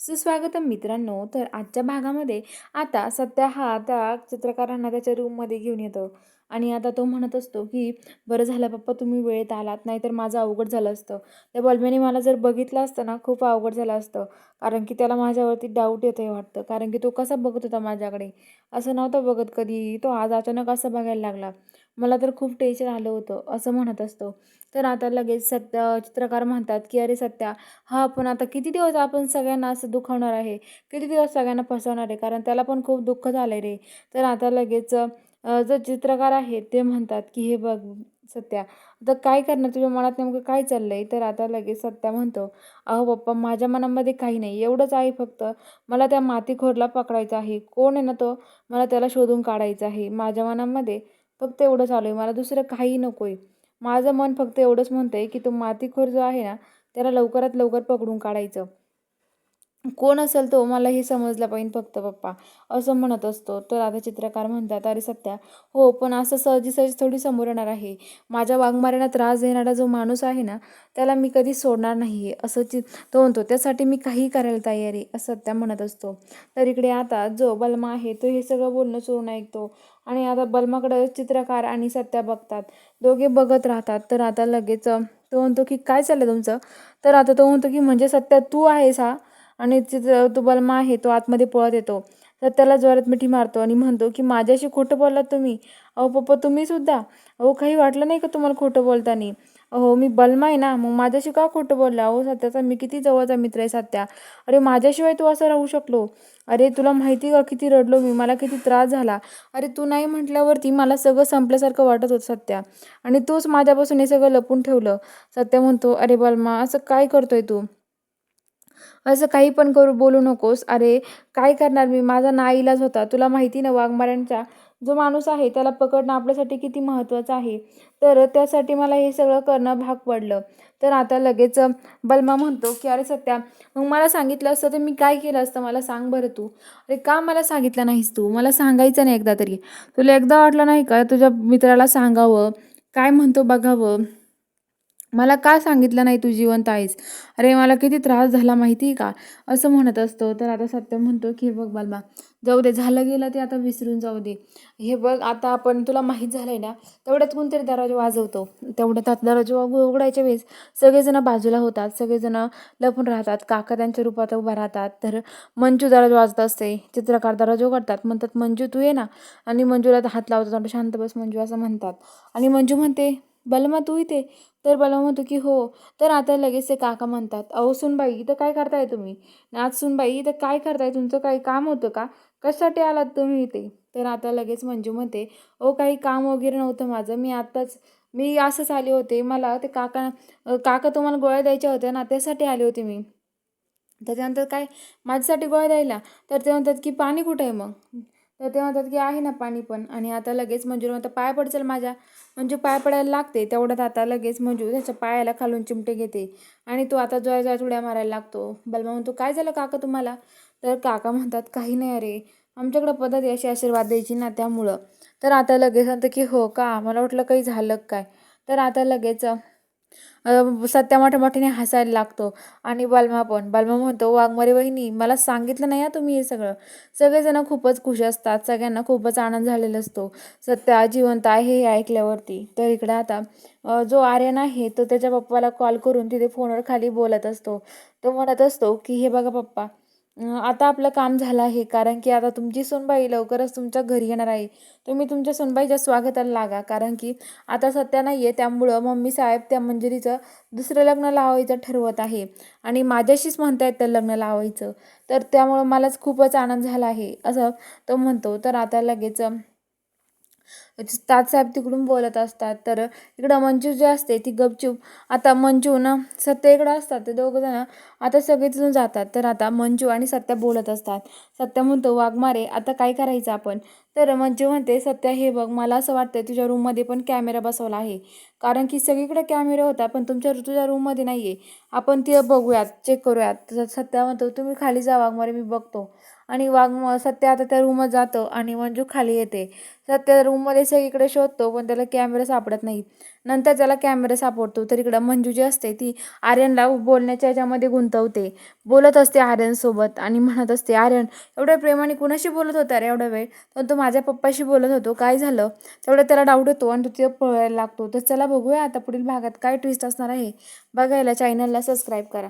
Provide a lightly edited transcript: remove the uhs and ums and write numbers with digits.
सुस्वागतम मित्रांनो. तर आजच्या भागामध्ये आता सध्या हा त्या चित्रकारांना त्याच्या रूममध्ये घेऊन येतो आणि आता तो म्हणत असतो की बरं झालं पप्पा तुम्ही वेळेत आलात, नाहीतर माझं अवघड झालं असतं. त्या बलम्याने मला जर बघितलं असतं ना, खूप अवघड झालं असतं. कारण की त्याला माझ्यावरती डाऊट येतोय वाटतं. कारण की तो कसा बघत होता माझ्याकडे, असं नव्हतं बघत कधी. तो आज अचानक असं बघायला लागला. मला तर खूप टेन्शन आलं होतं, असं म्हणत असतो. तर आता लगेच चित्रकार म्हणतात की अरे सत्या, हां, पण आता किती दिवस आपण सगळ्यांना असं दुखवणार आहे? किती दिवस सगळ्यांना फसवणार आहे? कारण त्याला पण खूप दुःख झालंय रे. तर आता लगेच जो चित्रकार आहे ते म्हणतात, की "हे बघ सत्या, आता काय करणार? तुझ्या मनात नेमकं काय चाललंय?" तर आता लगेच सत्या म्हणतो, "अहो पप्पा, माझ्या मनामध्ये काही नाही. एवढंच आहे फक्त मला त्या मातीखोरला पकडायचा आहे. कोण आहे ना तो? मला त्याला शोधून काढायचा आहे. माझ्या मनामध्ये फक्त एवढं चालू आहे. मला दुसरं काहीही नकोय. माझं मन फक्त एवढंच म्हणतंय, की तो मातीखोर जो आहे ना, त्याला लवकरात लवकर पकडून काढायचं. कोण असेल तो मला हे समजलं पाहिजे फक्त पप्पा, असं म्हणत असतो. तर आता चित्रकार म्हणतात, "अरे सत्या, हो, पण असं सहजी-सहजी थोडी समोर येणार आहे. माझ्या वाघमारेला त्रास देणारा जो माणूस आहे ना, त्याला मी कधीच सोडणार नाही आहे." असं तो म्हणतो. "त्यासाठी मी काहीही करायला तयार आहे," असं सत्या म्हणत असतो. तर इकडे आता जो बलमा आहे, तो हे सगळं बोलणं चोरून ऐकतो आणि आता बलमाकडे चित्रकार आणि सत्या बघतात. दोघे बघत राहतात. तर आता लगेच तो म्हणतो, की "काय चाललंय तुमचं?" तर आता तो म्हणतो, की "म्हणजे सत्या तू आहेस हा?" आणि तो बलमा आहे तो आतमध्ये पळत येतो. तर त्याला जोरात मिठी मारतो आणि म्हणतो, की "माझ्याशी खोटं बोललात तुम्ही? अहो पप्पा तुम्ही सुद्धा? अहो काही वाटलं नाही का तुम्हाला खोटं बोलताना? अहो मी बलमा आहे ना, मग माझ्याशी का खोटं बोलला? अहो सत्याचा मी किती जवळचा मित्र आहे सत्या. अरे माझ्याशिवाय तू असं राहू शकलो? अरे तुला माहिती का किती रडलो मी, मला किती त्रास झाला. अरे तू नाही म्हटल्यावरती मला सगळं संपल्यासारखं वाटत होतं सत्या आणि तूच माझ्यापासून हे सगळं लपवून ठेवलं." सत्या म्हणतो, "अरे बलमा असं काय करतोय तू? असं काही पण बोलू नकोस. अरे, काय करणार मी? माझा नाईलाज होता. तुला माहिती ना वाघमाऱ्यांचा जो माणूस आहे त्याला पकडणं आपल्यासाठी किती महत्त्वाचं आहे. तर त्यासाठी मला हे सगळं करणं भाग पडलं." तर आता लगेच बलमा म्हणतो, की "अरे सत्या, मग मला सांगितलं असतं तर मी काय केलं असतं मला सांग बरं तू? अरे का मला सांगितलं नाहीस तू? मला सांगायचं नाही एकदा तरी? तुला एकदा वाटलं नाही का तुझ्या मित्राला सांगावं, काय म्हणतो बघावं? मला का सांगितलं नाही तू जिवंत आहेस? अरे मला किती त्रास झाला माहिती आहे का?" असं म्हणत असतो. तर आता सत्य म्हणतो, की "हे बघ बालमा, जाऊ दे झालं गेलं ते आता विसरून जाऊ दे. हे बघ आता आपण तुला माहीत झालंय ना, तेवढ्यात कोणतरी दरवाजा वाजवतो. तेवढ्यात आता दरवाजा उघडायच्या वेळेस सगळेजण बाजूला होतात. सगळेजण लपून राहतात. काका त्यांच्या रूपात उभा राहतात. तर मंजू दरवाजा वाजत असते. चित्रकार दरवाजा उघडतात. म्हणतात, "मंजू तू ये ना." आणि मंजूला हात लावतात. "शांत बस मंजू," असं म्हणतात. आणि मंजू म्हणते, "बलमा तू इथे?" तर बलमा म्हणतो, की "हो." तर आता लगेच ते काका म्हणतात, "अहो सूनबाई इथं काय करताय तुम्ही? नाथ सूनबाई इथं काय करताय? तुमचं काही काम होतं का? कशासाठी आलात तुम्ही इथे?" तर आता लगेच मंजू म्हणते, "अहो काही काम वगैरे नव्हतं माझं. मी असंच आले होते. मला ते काका तुम्हाला गोळ्या द्यायच्या होत्या ना, त्यासाठी आले होते मी." त्याच्यानंतर काय माझ्यासाठी गोळ्या द्यायला? तर ते म्हणतात, की "पाणी कुठे आहे मग?" तर ते म्हणतात, की "आहे ना पाणी पण." आणि आता लगेच मंजूला म्हणतात, "पाया पडशील माझ्या." मंजू पाय पडायला लागते. तेवढ्यात आता लगेच मंजू त्याच्या पायाला खालून चिमटे घेते आणि तो आता जोरात उड्या मारायला लागतो. बलमा म्हणतो, "काय झालं काका तुम्हाला?" तर काका म्हणतात, "काही नाही अरे, आमच्याकडं पद्धत आहे अशी आशीर्वाद द्यायची ना त्यामुळं." तर आता लगेच म्हणतं, की "हो का? मला वाटलं काही झालं काय?" तर आता लगेच सत्या मोठ्या-मोठ्याने हसायला लागतो आणि बलमा म्हणतो, "वाघमारे वहिनी मला सांगितलं नाही हां तुम्ही हे सगळं." सगळेजण खूपच खुश असतात. सगळ्यांना खूपच आनंद झालेला असतो. सत्या जिवंत आहे हे ऐकल्यावरती. तर इकडे आता जो आर्यन आहे तो त्याच्या पप्पाला कॉल करून तिथे फोनवर खाली बोलत असतो. तो म्हणत असतो, की "हे बघा पप्पा, आता आपलं काम झालं आहे. कारण की आता तुमची सूनबाई लवकरच तुमच्या घरी येणार आहे. तुम्ही तुमच्या सूनबाईच्या स्वागताला लागा. कारण की आता सत्या नाही आहे त्यामुळं मम्मी साहेब त्या मंजिरीचं दुसरं लग्न लावायचं ठरवत आहे आणि माझ्याशीच म्हणतायत तर लग्न लावायचं. तर त्यामुळं मलाच खूपच आनंद झाला आहे." असं तो म्हणतो. तर आता लगेच तात्यासाहेब तिकडून बोलत असतात. तर इकडं मंजू जी असते ती गपचूप आता मंजू ना सत्या इकडं असतात. ते दोघंजणं आता सगळेजण जातात. तर आता मंजू आणि सत्या बोलत असतात. सत्या म्हणतो, "वाघमारे आता काय करायचं आपण?" तर मंजू म्हणते, "सत्या हे बघ मला असं वाटतंय तुझ्या रूममध्ये पण कॅमेरा बसवला आहे. कारण की सगळीकडे कॅमेरे होता पण तुझ्या रूममध्ये नाही आहे. आपण ते बघूयात, चेक करूयात." तर सत्या म्हणतो, "तुम्ही खाली जा वाघमारे मी बघतो." आणि सत्या आता त्या रूममध्ये जातो आणि मंजू खाली येते. तर त्या रूममध्ये त्यावेळेस सगळीकडे शोधतो पण त्याला कॅमेरा सापडत नाही. नंतर त्याला कॅमेरा सापडतो तर इकडं मंजू जी असते ती आर्यनला बोलण्याच्या ह्याच्यामध्ये गुंतवते. बोलत असते आर्यनसोबत आणि म्हणत असते, "आर्यन एवढ्या प्रेमाने कुणाशी बोलत होता रे एवढा वेळ?" तर तो माझ्या पप्पाशी बोलत होतो, काय झालं? तेवढं त्याला डाऊट येतो आणि तो तिथं पळायला लागतो. तर चला बघूया आता पुढील भागात काय ट्विस्ट असणार आहे. बघायला चॅनलला सबस्क्राईब करा.